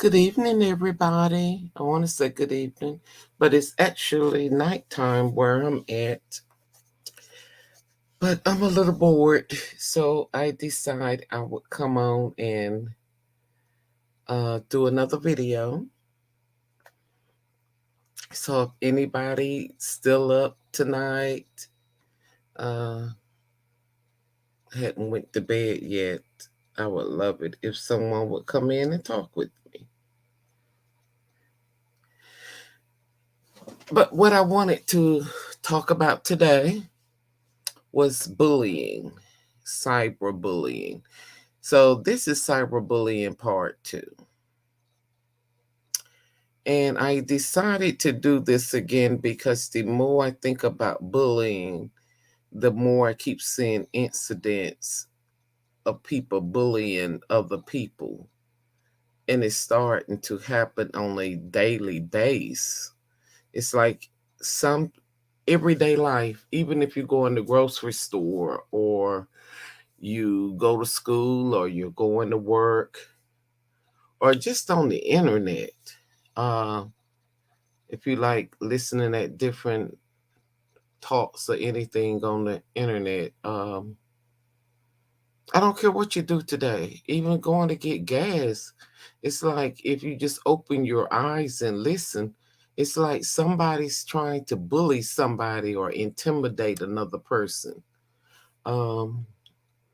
Good evening, everybody. I want to say good evening, but it's actually nighttime where I'm at. But I'm a little bored, so I decided I would come on and do another video. So if anybody still up tonight, uh, hadn't went to bed yet, I would love it if someone would come in and talk with me. But what I wanted to talk about today was bullying, cyberbullying. So this is cyberbullying part 2. And I decided to do this again because the more I think about bullying, the more I keep seeing incidents of people bullying other people. And it's starting to happen on a daily basis. It's like some everyday life, even if you go in the grocery store or you go to school or you're going to work or just on the internet. Uh, if you like listening at different talks or anything on the internet, I don't care what you do today, even going to get gas. It's like if you just open your eyes and listen, it's like somebody's trying to bully somebody or intimidate another person. Um,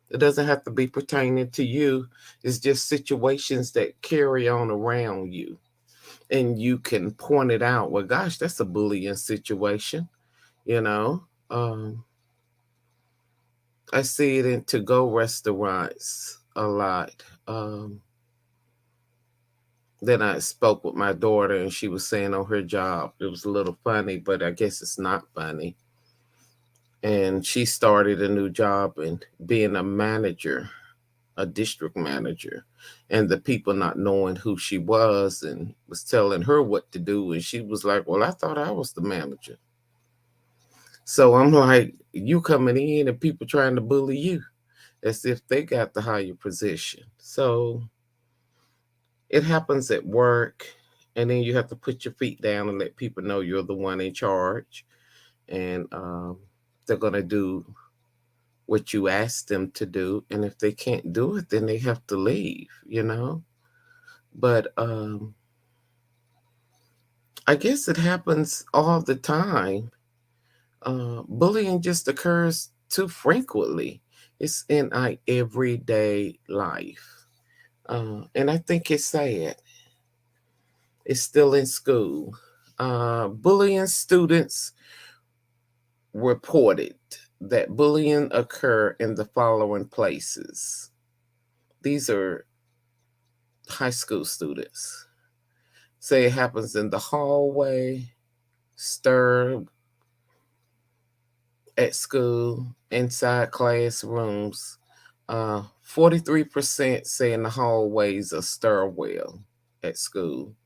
It doesn't have to be pertaining to you. It's just situations that carry on around you. And you can point it out. Well, gosh, that's a bullying situation, you know. I see it in to-go restaurants a lot. Then I spoke with my daughter and she was saying on her job, it was a little funny, but I guess it's not funny. And she started a new job and being a manager, a district manager, and the people not knowing who she was and was telling her what to do. And she was like, well, I thought I was the manager. So I'm like, you coming in and people trying to bully you as if they got the higher position. So it happens at work. And then you have to put your feet down and let people know you're the one in charge. And they're going to do what you ask them to do. And if they can't do it, then they have to leave, you know? But I guess it happens all the time. Bullying just occurs too frequently. It's in our everyday life. And I think it's sad. It's still in school. Bullying students reported that bullying occur in the following places. These are high school students. Say it happens in the hallway, stir at school, inside classrooms. 43% say in the hallways or stairwell at school.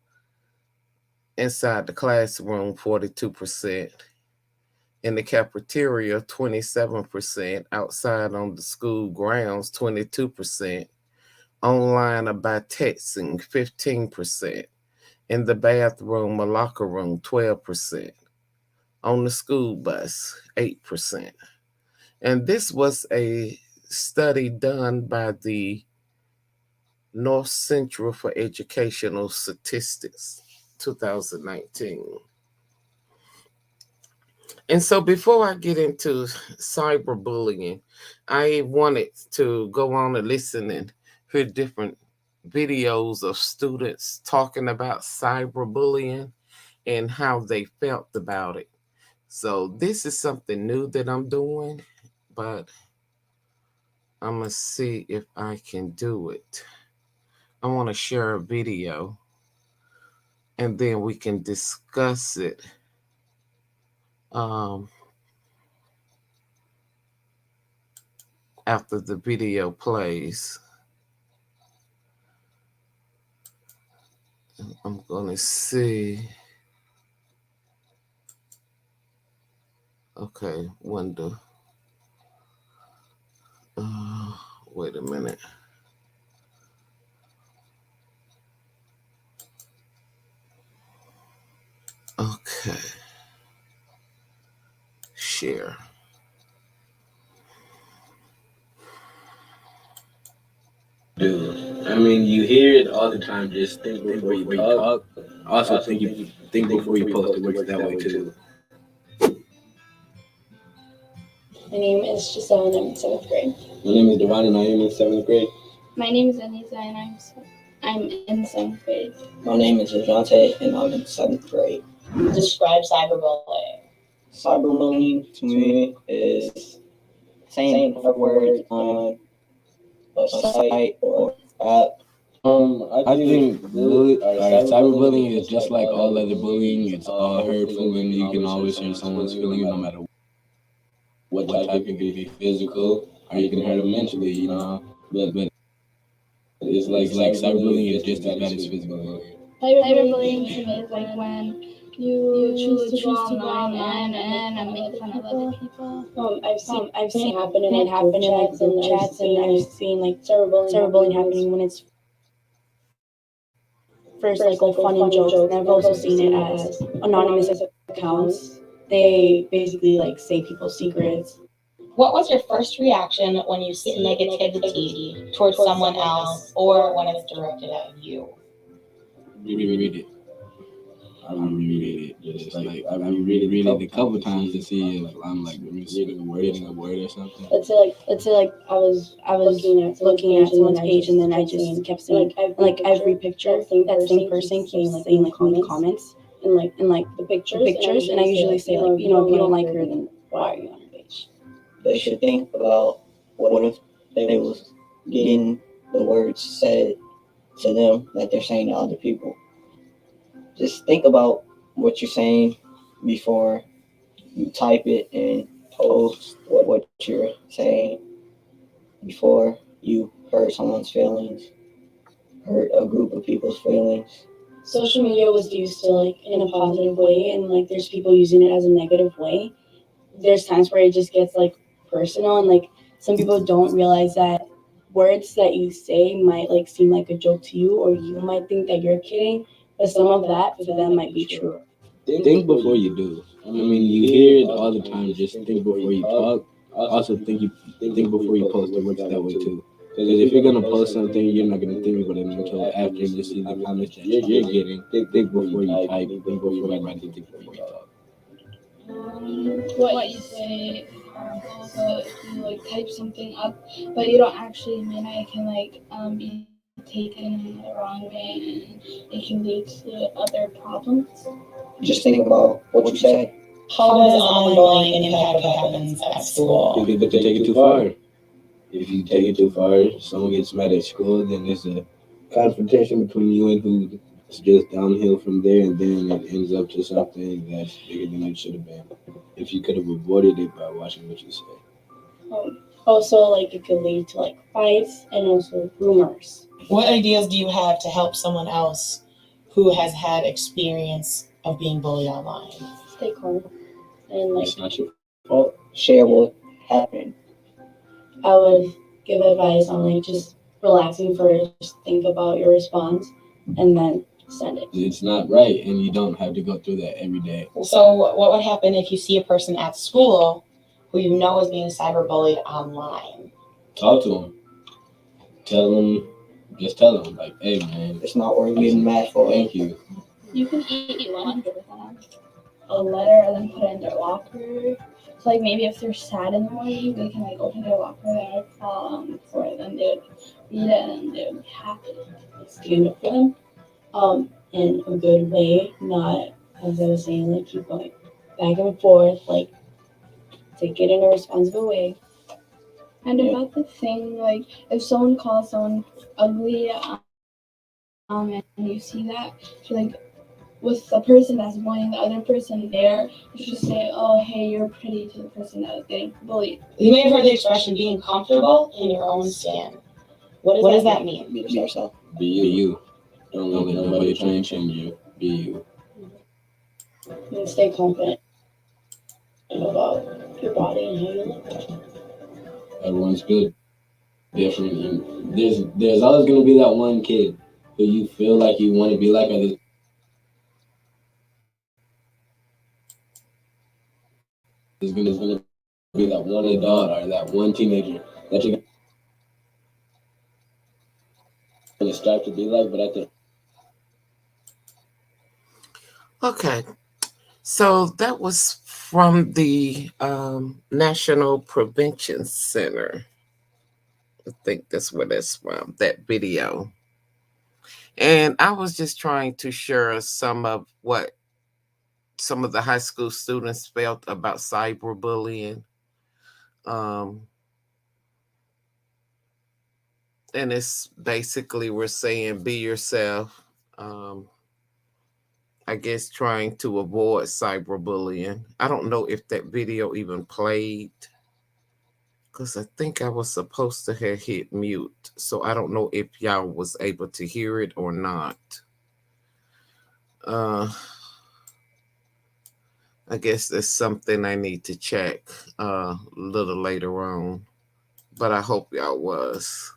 Inside the classroom, 42%. In the cafeteria, 27%. Outside on the school grounds, 22%. Online or by texting, 15%. In the bathroom or locker room, 12%. On the school bus, 8%. And this was a study done by the North Central for Educational Statistics, 2019. And so before I get into cyberbullying, I wanted to go on and listen and hear different videos of students talking about cyberbullying and how they felt about it. So this is something new that I'm doing, but I'm going to see if I can do it. I want to share a video and then we can discuss it. Um, After the video plays. I'm going to see. Okay, wonder. Wait a minute. Okay. Share. Do. I mean, you hear it all the time. Just think before you talk. Also, think before you post. It works that way too. My name is Giselle and I'm in 7th grade. My name is Devon and I am in 7th grade. My name is Anissa and I'm in 7th grade. My name is Ajante and I'm in 7th grade. Describe cyberbullying. Cyberbullying to me is saying hurtful words on a site or app. I think cyberbullying is just like all other bullying. It's all hurtful, and you can always hurt someone's feelings, no matter what type. It could be physical, or you can hurt them mentally. But it's like cyberbullying is just as bad as physical bullying. Cyberbullying to me is like when you choose to go online and make fun of other people. I've seen it happen in like group chats and I've seen like cyberbullying happening when it's first like fun and jokes, and I've also seen it as anonymous accounts. They basically like say people's secrets. What was your first reaction when you see negativity towards someone else or when it's directed at you? Reread it. I reread it. Just like I reread it a couple times to see if I'm like reading a word or something. Let's say like I was looking at someone's page and then I just kept saying like every picture that same person keeps saying like in the comments and like the pictures and I usually say like, you know, if you don't like her then why are you on her page? They should think about what if they was getting the words said to them that they're saying to other people. Just think about what you're saying before you type it and post what you're saying before you hurt someone's feelings, hurt a group of people's feelings. Social media was used to like in a positive way and like there's people using it as a negative way. There's times where it just gets like personal and like some people don't realize that words that you say might like seem like a joke to you or you might think that you're kidding, but some of that for them might be true. Think before you do. I mean, you hear it all the time. Just think before you talk. Also, think before you post. It works that way too. Because if you're gonna post something, you're not gonna think about it until after you see the comments that you're getting. Think before you type. Think before you write. Think before you talk. What you say harmful. So if you like type something up, but you don't actually mean it, it can like be taken in the wrong way, and it can lead to other problems. Just think about what you say. How does online bullying impact what happens at school? People can take it too far. If you take it too far, someone gets mad at school, then there's a confrontation between you and who. It's just downhill from there, and then it ends up to something that's bigger than it should have been. If you could have avoided it by watching what you say. Also, like it could lead to like fights and also rumors. What ideas do you have to help someone else who has had experience of being bullied online? Stay calm and like It's not your fault. Share what happened. I would give advice on like just relaxing first, think about your response, and then send it. It's not right, and you don't have to go through that every day. So what would happen if you see a person at school who you know is being cyberbullied online? Talk to them. Just tell them, like, hey man, It's not worth getting mad for. thank you. You can eat lunch with them, a letter, and then put it in their locker. So like maybe if they're sad in the morning, they can like open their locker there for it, then they would read it and they would be happy. Stand up for them, in a good way, not as I was saying, like keep going back and forth, like take it in a responsible way. And about the thing, like if someone calls someone ugly, and you see that, so like with the person that's bullying the other person there, you should say, "Oh, hey, you're pretty," to the person that is getting bullied. You may have heard the expression being comfortable in your own skin. What does that mean? Be yourself. Be you. Don't let nobody try and change you. Be you. And stay confident about your body and how you look. Everyone's good, different, and there's always gonna be that one kid who you feel like you want to be like, or gonna be that one adult or that one teenager that you're gonna strive to be like, but at the Okay. So that was from the National Prevention Center. I think that's where that's from, that video. And I was just trying to share some of what some of the high school students felt about cyberbullying. Um, and it's basically we're saying be yourself. Um, I guess trying to avoid cyberbullying. I don't know if that video even played because I think I was supposed to have hit mute. So I don't know if y'all was able to hear it or not. Uh, I guess that's something I need to check a little later on. But I hope y'all was.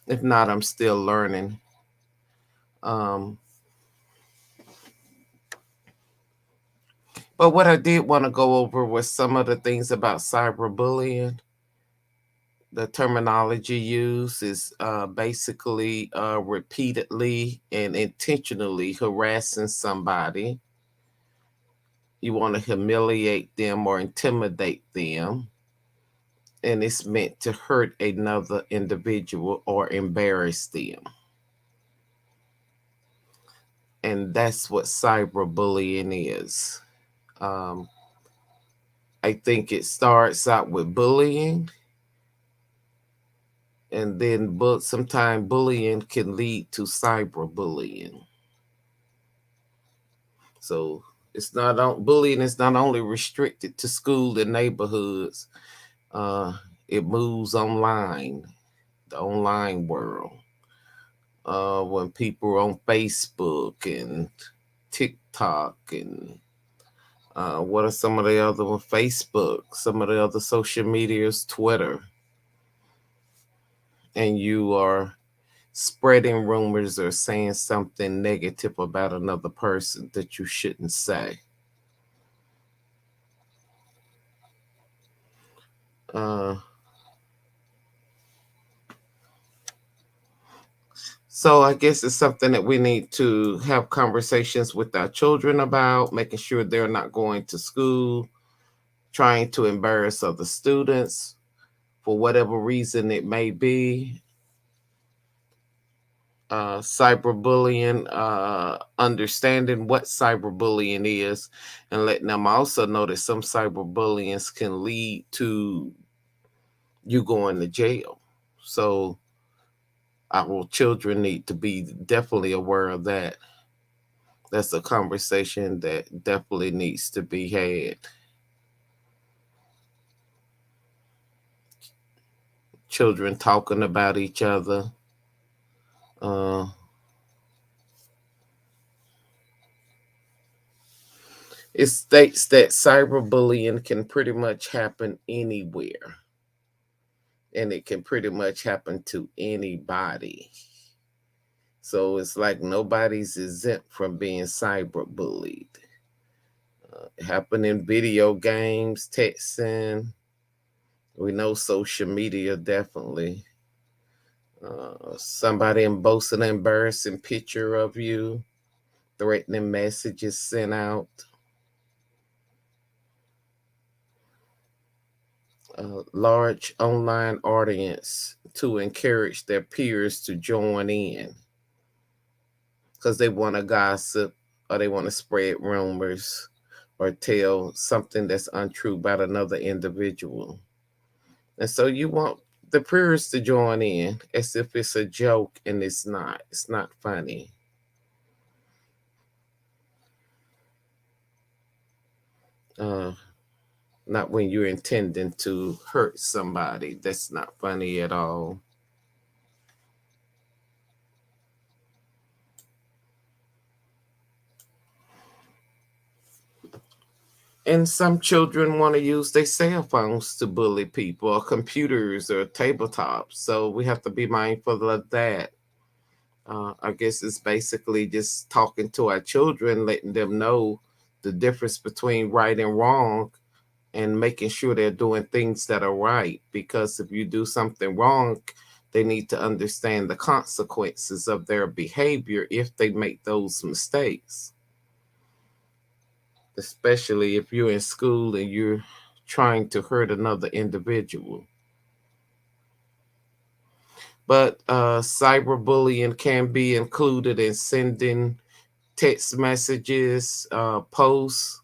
If not, I'm still learning. Um, but what I did want to go over was some of the things about cyberbullying. The terminology used is basically repeatedly and intentionally harassing somebody. You want to humiliate them or intimidate them, and it's meant to hurt another individual or embarrass them. And that's what cyberbullying is. Um, I think it starts out with bullying, and then sometimes bullying can lead to cyberbullying. So bullying is not only restricted to school and neighborhoods. Uh, it moves online, the online world. When people are on Facebook and TikTok and what are some of the other ones? Facebook, some of the other social medias, Twitter, and you are spreading rumors or saying something negative about another person that you shouldn't say. Uh, so I guess it's something that we need to have conversations with our children about, making sure they're not going to school, trying to embarrass other students for whatever reason it may be. Cyberbullying, understanding what cyberbullying is, and letting them also know that some cyberbullying can lead to you going to jail. So our children need to be definitely aware of that. That's a conversation that definitely needs to be had. Children talking about each other. Uh, it states that cyberbullying can pretty much happen anywhere, and it can pretty much happen to anybody. So it's like nobody's exempt from being cyberbullied. It happen in video games, texting. We know social media definitely. Somebody posting an embarrassing picture of you, threatening messages sent out. A large online audience to encourage their peers to join in because they want to gossip or they want to spread rumors or tell something that's untrue about another individual. And so you want the peers to join in as if it's a joke, and it's not. It's not funny. Uh, Not when you're intending to hurt somebody. That's not funny at all. And some children want to use their cell phones to bully people, or computers, or tabletops. So we have to be mindful of that. I guess it's basically just talking to our children, letting them know the difference between right and wrong and making sure they're doing things that are right. Because if you do something wrong, they need to understand the consequences of their behavior if they make those mistakes. Especially if you're in school and you're trying to hurt another individual. But cyberbullying can be included in sending text messages, posts,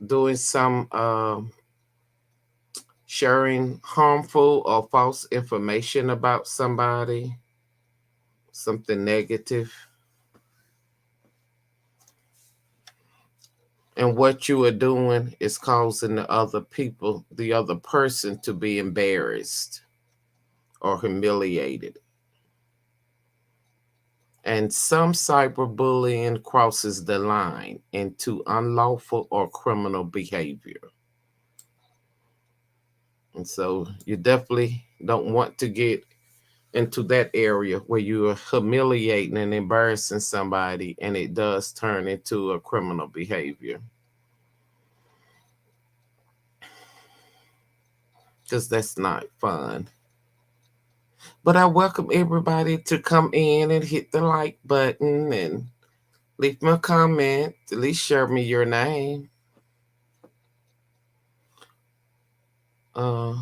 doing some sharing harmful or false information about somebody, something negative. And what you are doing is causing the other person to be embarrassed or humiliated. And some cyberbullying crosses the line into unlawful or criminal behavior. And so you definitely don't want to get into that area where you are humiliating and embarrassing somebody and it does turn into a criminal behavior. Because that's not fun. But I welcome everybody to come in and hit the like button and leave me a comment. At least share me your name. Uh,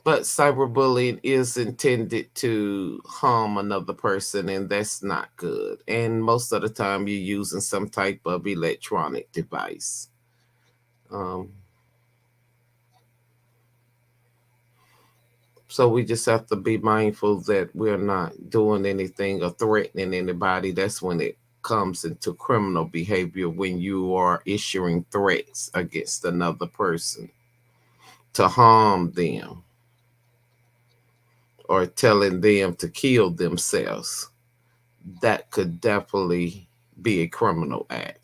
but cyberbullying is intended to harm another person, and that's not good. And most of the time, you're using some type of electronic device. Um, so we just have to be mindful that we're not doing anything or threatening anybody. That's when it comes into criminal behavior, when you are issuing threats against another person to harm them or telling them to kill themselves. That could definitely be a criminal act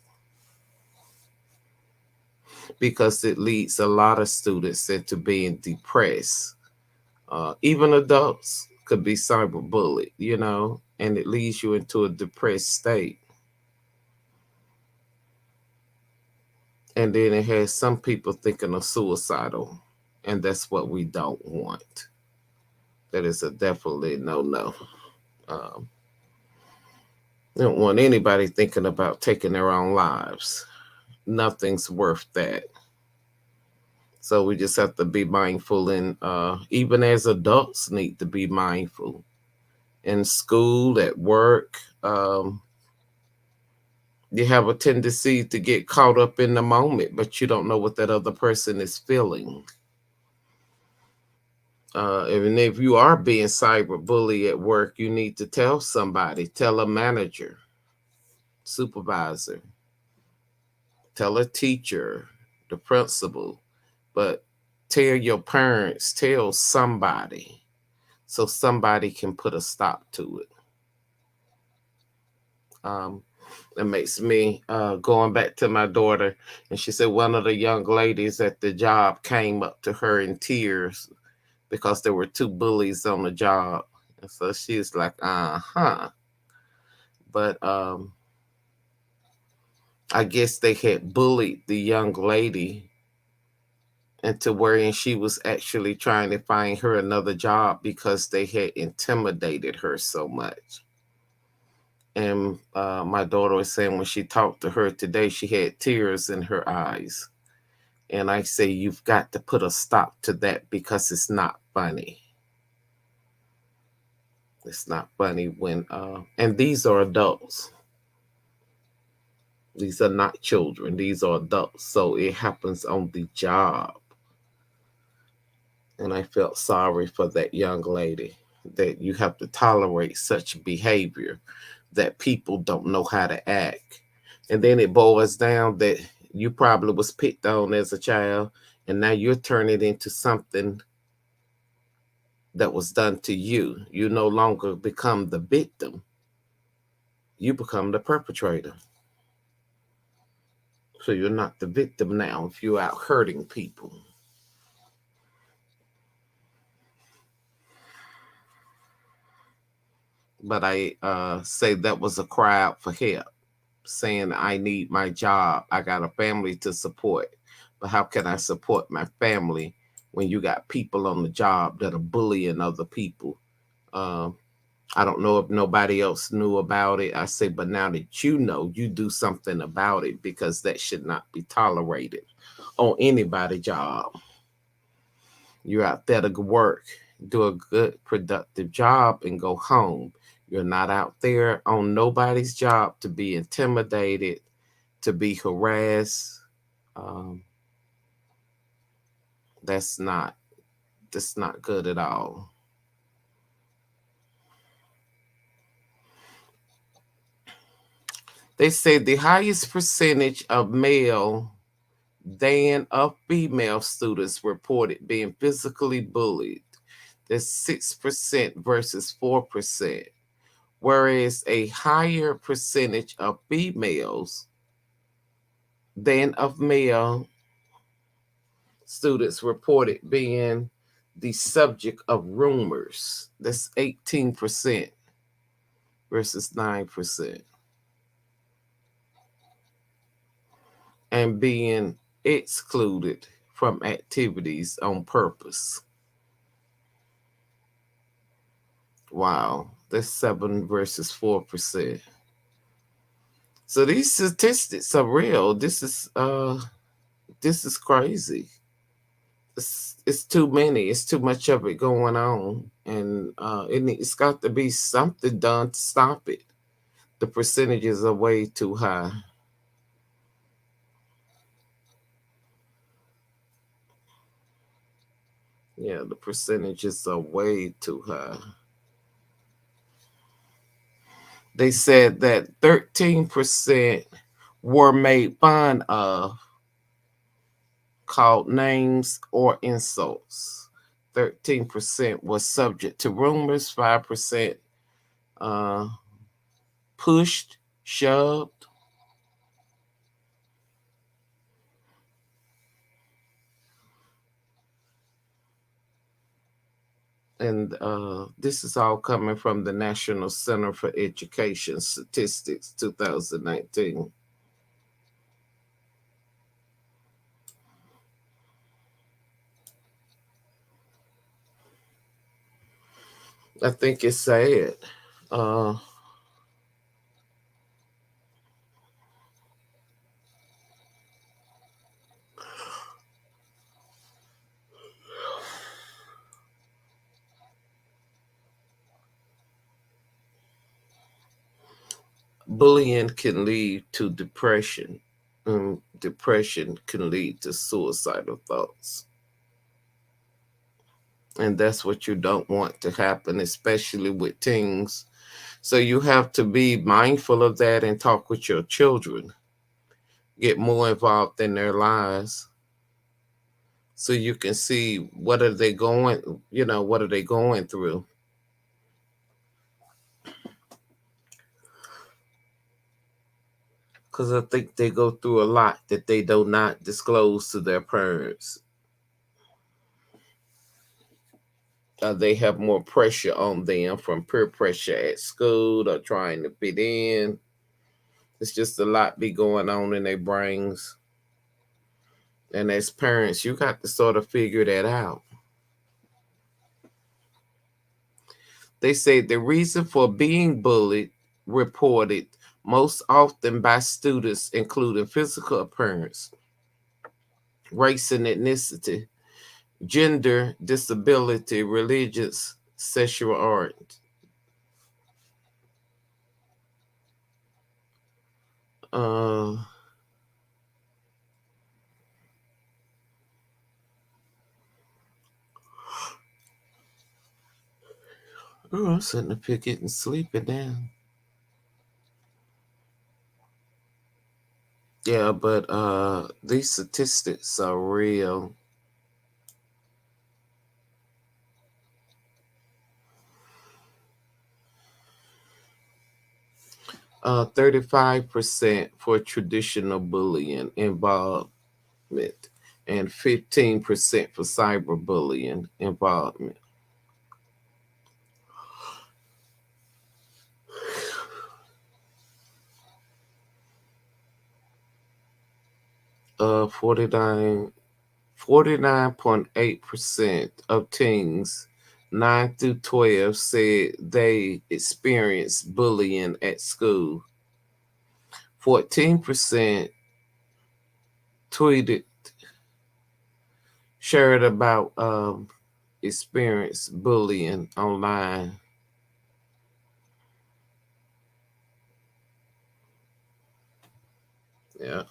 because it leads a lot of students into being depressed. Even adults could be cyberbullied, and it leads you into a depressed state. And then it has some people thinking of suicidal, and that's what we don't want. That is a definitely no. Um, we don't want anybody thinking about taking their own lives. Nothing's worth that. So we just have to be mindful, and even as adults need to be mindful in school, at work. You have a tendency to get caught up in the moment, but you don't know what that other person is feeling. And if you are being cyberbullied at work, you need to tell somebody, tell a manager, supervisor, tell a teacher, the principal, but tell your parents, tell somebody so somebody can put a stop to it. It makes me going back to my daughter, and she said one of the young ladies at the job came up to her in tears because there were two bullies on the job. And so she's like, uh-huh. But I guess they had bullied the young lady into wherein she was actually trying to find her another job because they had intimidated her so much. And my daughter was saying when she talked to her today, she had tears in her eyes. And I say, you've got to put a stop to that because it's not funny. It's not funny when, and these are adults. These are not children. These are adults. So it happens on the job. And I felt sorry for that young lady that you have to tolerate such behavior that people don't know how to act. And then it boils down that you probably was picked on as a child and now you're turning into something that was done to you. You no longer become the victim. You become the perpetrator. So you're not the victim now if you're out hurting people. But I say that was a cry out for help. saying I need my job. I got a family to support. But how can I support my family when you got people on the job that are bullying other people? Um, I don't know if nobody else knew about it. I say, but now that you know, you do something about it because that should not be tolerated on anybody's job. You're out there to work, do a good, productive job, and go home. You're not out there on nobody's job to be intimidated, to be harassed. Um, that's not that's not good at all. They say the highest percentage of male than of female students reported being physically bullied. That's 6% versus 4%, whereas a higher percentage of females than of male students reported being the subject of rumors. That's 18% versus 9%. And being excluded from activities on purpose. Wow, that's 7 versus 4%. So these statistics are real. This is crazy. It's too many. It's too much of it going on, and it's got to be something done to stop it. The percentages are way too high. Yeah, the percentages are way too high. They said that 13% were made fun of, called names or insults. 13% was subject to rumors, 5% uh, pushed, shoved. And this is all coming from the National Center for Education Statistics 2019. I think it's sad. Uh, Bullying can lead to depression. Depression can lead to suicidal thoughts. And that's what you don't want to happen, especially with teens. So you have to be mindful of that and talk with your children, get more involved in their lives so you can see what are they going, what are they going through. Because I think they go through a lot that they do not disclose to their parents. They have more pressure on them from peer pressure at school or trying to fit in. It's just a lot be going on in their brains. And as parents, you got to sort of figure that out. They say the reason for being bullied reported most often by students, including physical appearance, race and ethnicity, gender, disability, religious, sexual art. Uh, I'm sitting up here getting sleepy now. Yeah, but these statistics are real. 35% for traditional bullying involvement and 15% for cyberbullying involvement. 49.8% of teens 9 through 12 said they experienced bullying at school. 14% tweeted, shared about experience bullying online. Yeah.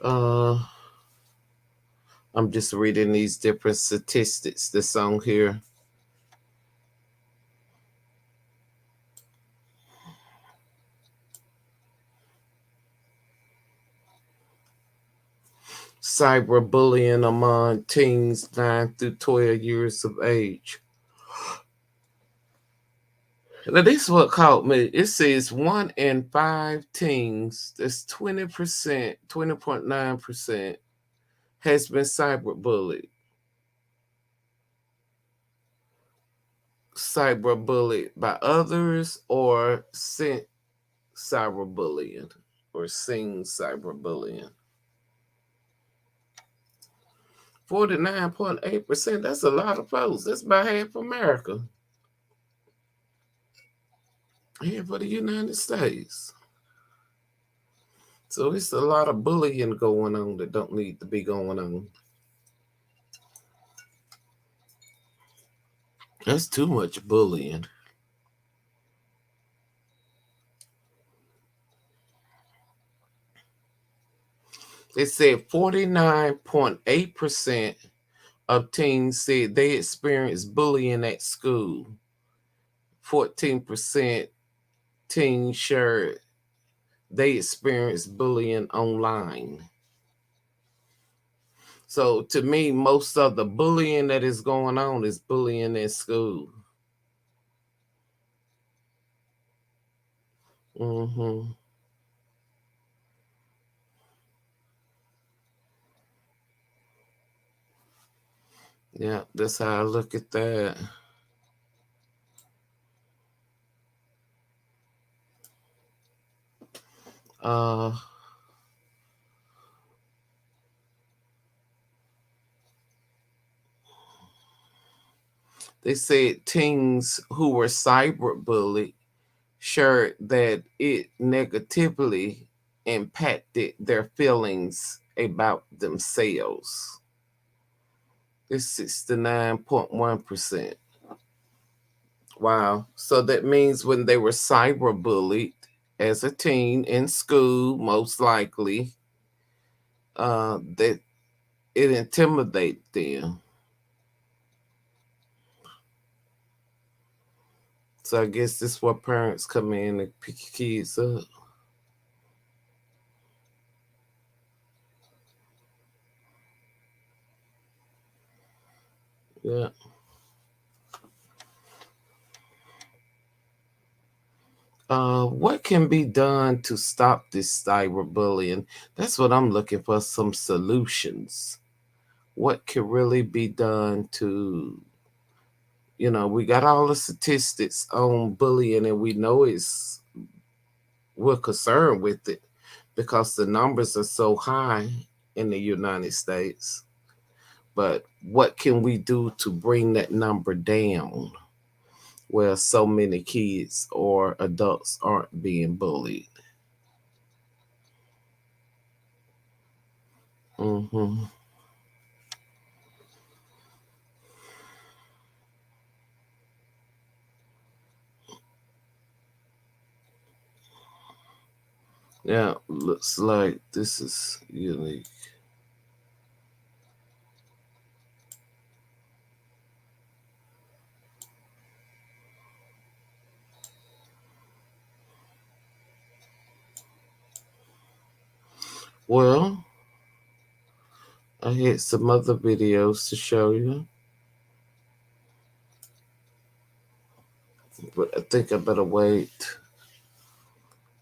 Uh, I'm just reading these different statistics that's on here. Cyberbullying among teens 9 through 12 years of age. Now, this is what caught me. It says 1 in 5 teens, that's 20%, 20.9%, has been cyberbullied. Cyberbullied by others or sent cyberbullying or seen cyberbullying. 49.8%, that's a lot of folks. That's about half America. Here for the United States. So it's a lot of bullying going on that don't need to be going on. That's too much bullying. They said 49.8% of teens said they experienced bullying at school. 14% teens shared they experienced bullying online. So to me, most of the bullying that is going on is bullying at school. Mm-hmm. Yeah, that's how I look at that. Uh, they said teens who were cyberbullied shared that it negatively impacted their feelings about themselves. It's 69.1%. Wow. So that means when they were cyberbullied as a teen in school, most likely, that it intimidated them. So I guess this is where parents come in and pick kids up. Yeah. What can be done to stop this cyberbullying? That's what I'm looking for, some solutions. What can really be done to, we got all the statistics on bullying and we know we're concerned with it because the numbers are so high in the United States. But what can we do to bring that number down where so many kids or adults aren't being bullied? Mm-hmm. Yeah, looks like this is unique. Well, I had some other videos to show you, but I think I better wait.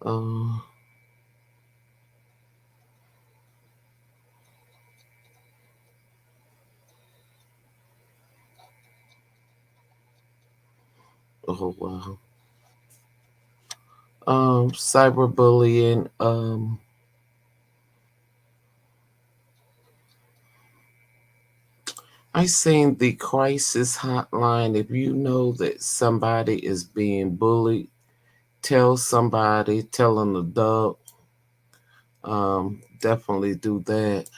Uh, Oh wow. Cyberbullying. I seen the crisis hotline. If you know that somebody is being bullied, tell somebody, tell an adult. Definitely do that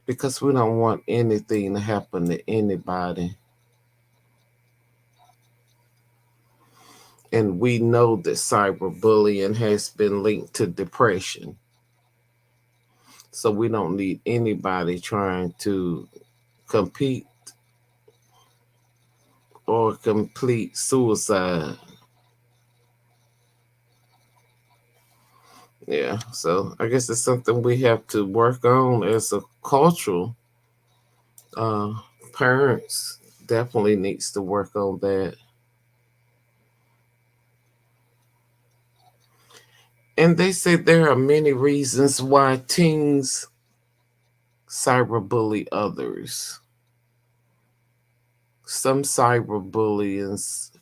because we don't want anything to happen to anybody. And we know that cyberbullying has been linked to depression. So we don't need anybody trying to compete or complete suicide. Yeah, so I guess it's something we have to work on as a cultural. Uh, Parents definitely needs to work on that. And they say there are many reasons why teens cyberbully others. Some cyberbullies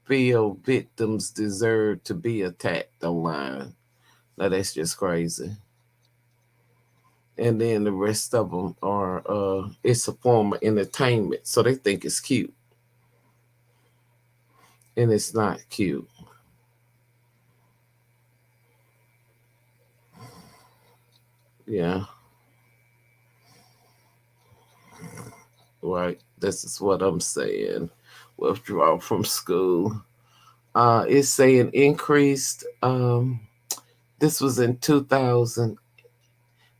feel victims deserve to be attacked online. Now that's just crazy. And then the rest of them are it's a form of entertainment, so they think it's cute, and it's not cute. Yeah, right. This is what I'm saying. Withdraw from school. It's saying increased. This was in 2000.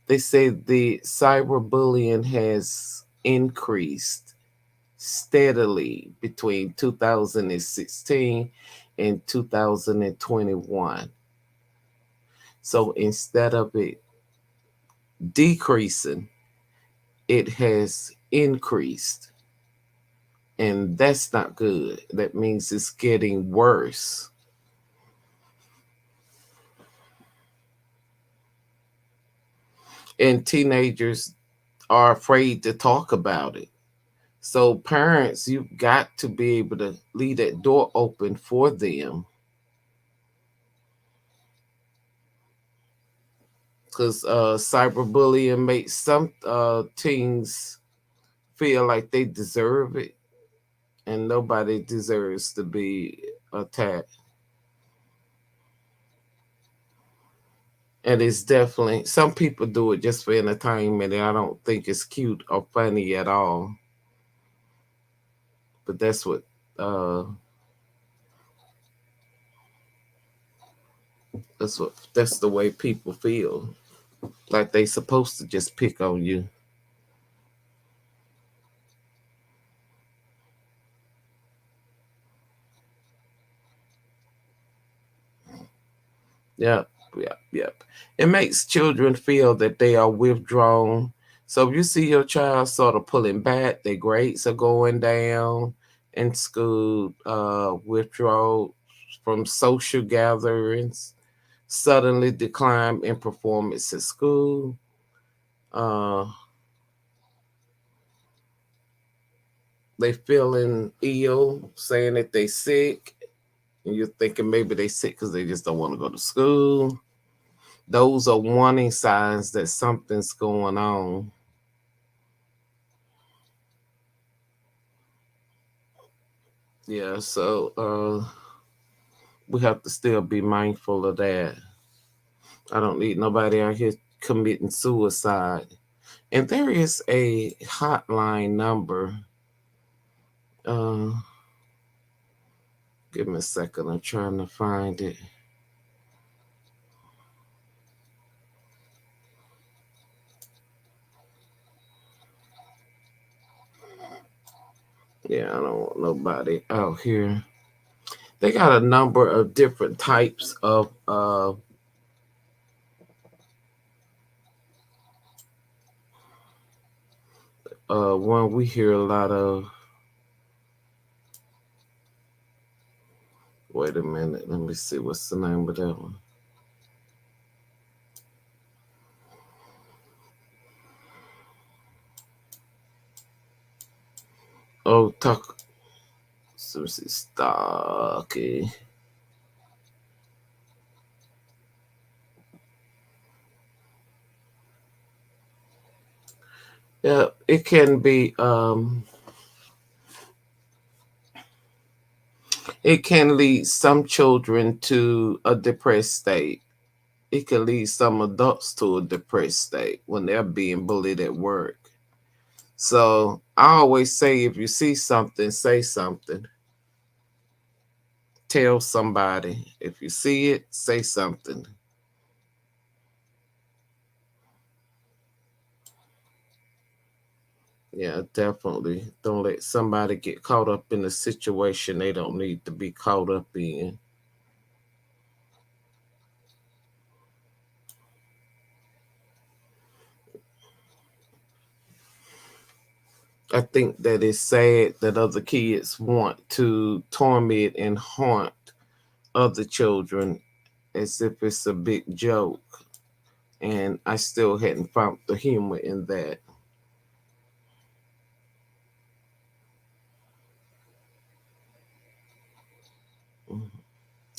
They say the cyberbullying has increased steadily between 2016 and 2021. So instead of it decreasing, it has increased. And that's not good. That means it's getting worse. And teenagers are afraid to talk about it. So, parents, you've got to be able to leave that door open for them because cyberbullying makes some teens feel like they deserve it, and nobody deserves to be attacked. And it's definitely some people do it just for entertainment, and I don't think it's cute or funny at all. But uh, that's the way people feel, like they supposed to just pick on you. Yep, yep, yep. It makes children feel that they are withdrawn. So if you see your child sort of pulling back, their grades are going down in school, withdraw from social gatherings, suddenly decline in performance at school. Uh, they feeling ill, saying that they sick, and you're thinking maybe they sick because they just don't want to go to school. Those are warning signs that something's going on. Yeah, so we have to still be mindful of that. I don't need nobody out here committing suicide. And there is a hotline number. Uh, Give me a second. I'm trying to find it. Yeah, I don't want nobody out here. They got a number of different types of one we hear a lot of. Wait a minute, let me see what's the name of that one. Oh, talk. Some stalking. Yeah, it can be. It can lead some children to a depressed state. It can lead some adults to a depressed state when they're being bullied at work. So I always say, if you see something, say something. Tell somebody. If you see it, say something. Yeah, definitely. Don't let somebody get caught up in a situation they don't need to be caught up in. I think that it's sad that other kids want to torment and haunt other children as if it's a big joke. And I still hadn't found the humor in that.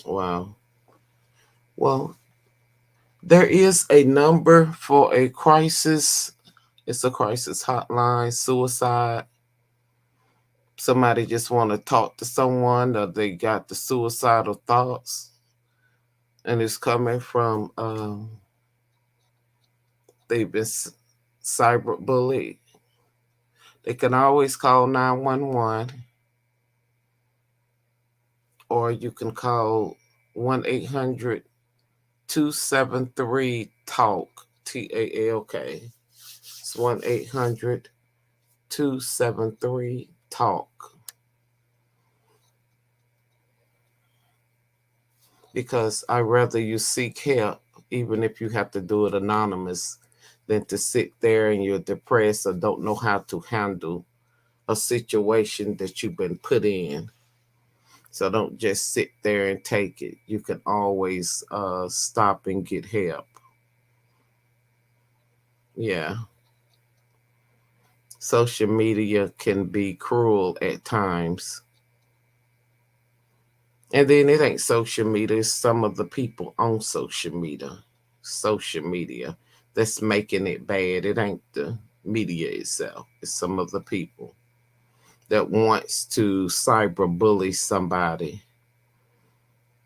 Wow. Well, there is a number for a crisis. It's a crisis hotline, suicide. Somebody just want to talk to someone, or they got the suicidal thoughts, and it's coming from they've been cyberbullied. They can always call 911, or you can call 1-800 273 TALK, TALK. It's 1-800 273 TALK. Because I rather you seek help, even if you have to do it anonymous, than to sit there and you're depressed or don't know how to handle a situation that you've been put in. So don't just sit there and take it. You can always stop and get help. Yeah. Social media can be cruel at times. And then it ain't social media, it's some of the people on social media that's making it bad. It ain't the media itself. It's some of the people that wants to cyberbully somebody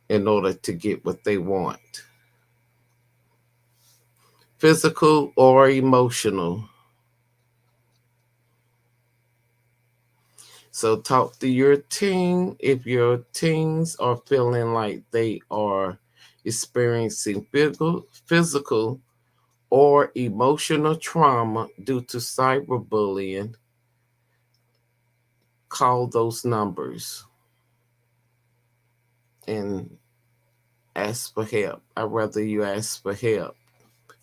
in order to get what they want. Physical or emotional. So talk to your teen if your teens are feeling like they are experiencing physical or emotional trauma due to cyberbullying. Call those numbers and ask for help. I'd rather you ask for help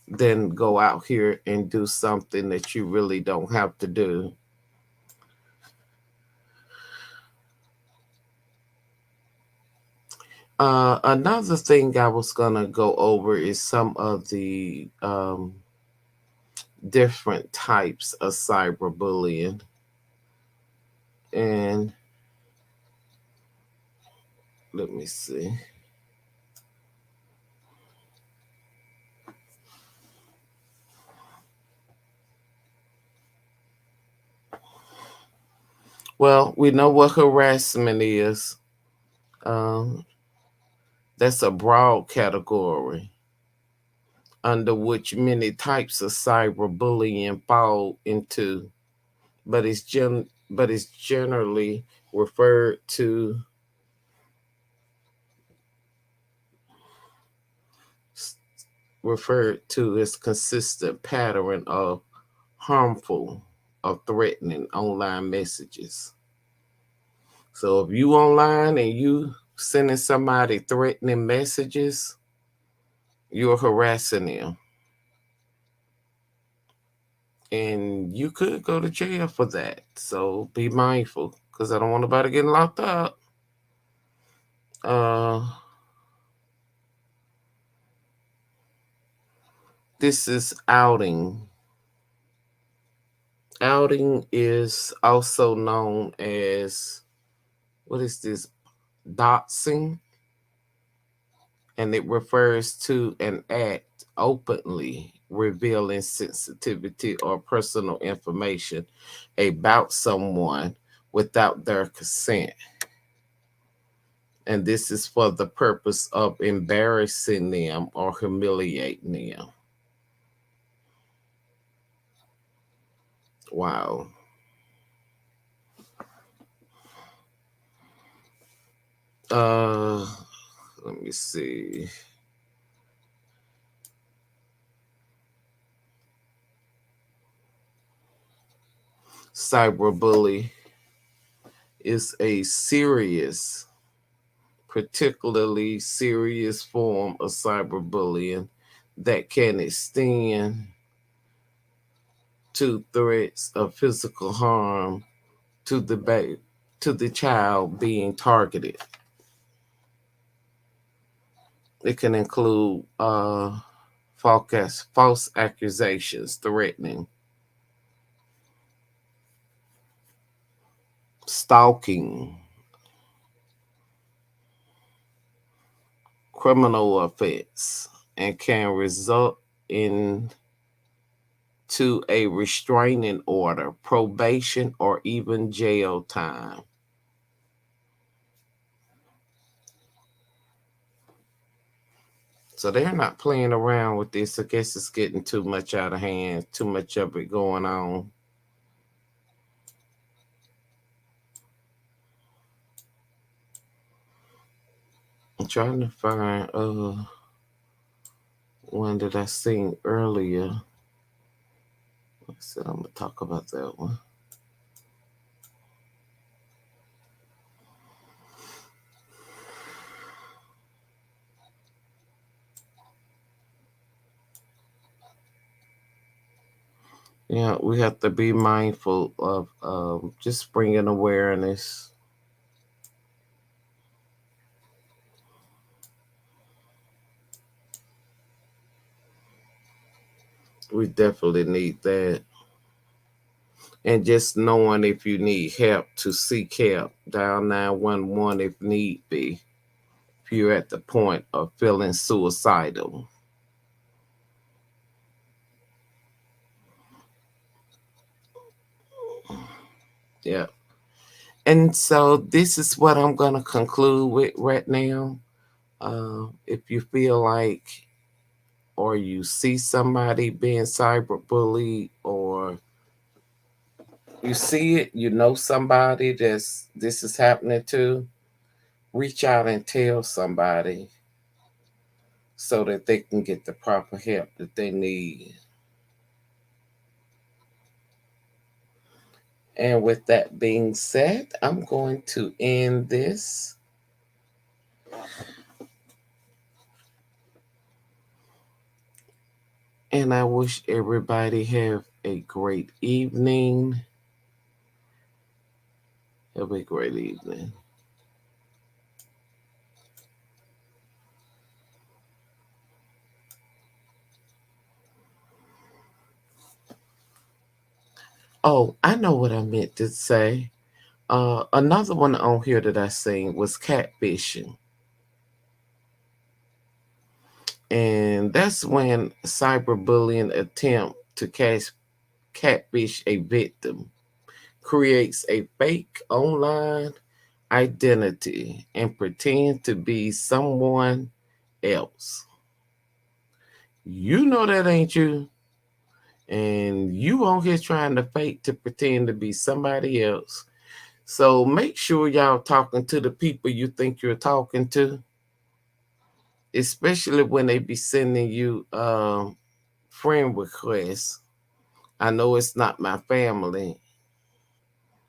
than go out here and do something that you really don't have to do. Another thing I was gonna go over is some of the different types of cyberbullying, and let me see. Well, we know what harassment is. Um, that's a broad category under which many types of cyberbullying fall into, but it's generally referred to as consistent pattern of harmful or threatening online messages. So if you online and you sending somebody threatening messages, you're harassing them. And you could go to jail for that. So be mindful, because I don't want nobody getting locked up. Uh, this is outing. Outing is also known as, what is this, doxing, and it refers to an act openly revealing sensitivity or personal information about someone without their consent. And this is for the purpose of embarrassing them or humiliating them. Wow. Uh, Let me see. Cyberbully is a serious, particularly serious form of cyberbullying that can extend to threats of physical harm to to the child being targeted. It can include false accusations, threatening, stalking, criminal offense, and can result in to a restraining order, probation, or even jail time. So they're not playing around with this. I guess it's getting too much out of hand, too much of it going on. I'm trying to find one that I seen earlier. I said I'm gonna talk about that one. Yeah, we have to be mindful of just bringing awareness. We definitely need that. And just knowing if you need help, to seek help. Dial 911 if need be. If you're at the point of feeling suicidal. Yeah. And so this is what I'm going to conclude with right now. If you feel like, or you see somebody being cyberbullied, or you see it, you know somebody this is happening to, reach out and tell somebody so that they can get the proper help that they need. And with that being said, I'm going to end this. And I wish everybody have a great evening. Have a great evening. Oh, I know what I meant to say. Another one on here that I seen was catfishing. And that's when cyberbullying attempt to catfish a victim, creates a fake online identity and pretend to be someone else. You know that ain't you. And you on here trying to fake to pretend to be somebody else. So make sure y'all talking to the people you think you're talking to, especially when they be sending you friend requests. I know it's not my family.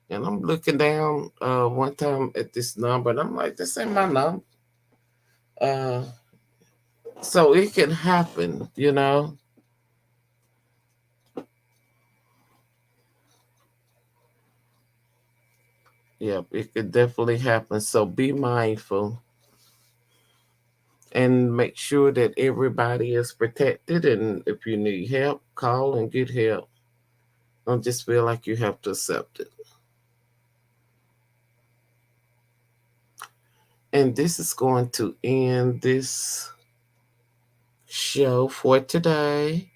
And I'm looking down one time at this number and I'm like, this ain't my number. Uh, so it can happen, you know. Yep, it could definitely happen. So be mindful and make sure that everybody is protected. And if you need help, call and get help. Don't just feel like you have to accept it. And this is going to end this show for today.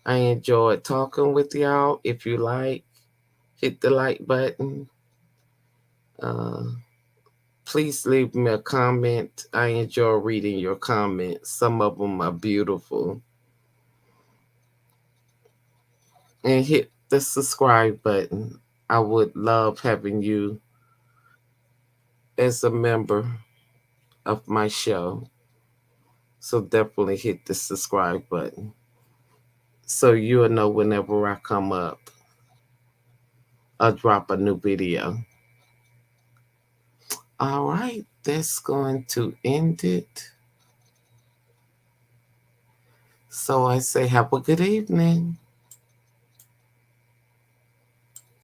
I enjoyed talking with y'all. If you like, hit the like button. Uh, Please leave me a comment. I enjoy reading your comments. Some of them are beautiful. And hit the subscribe button. I would love having you as a member of my show. So definitely hit the subscribe button so you'll know whenever I come up or drop a new video. All right, that's going to end it. So I say, have a good evening.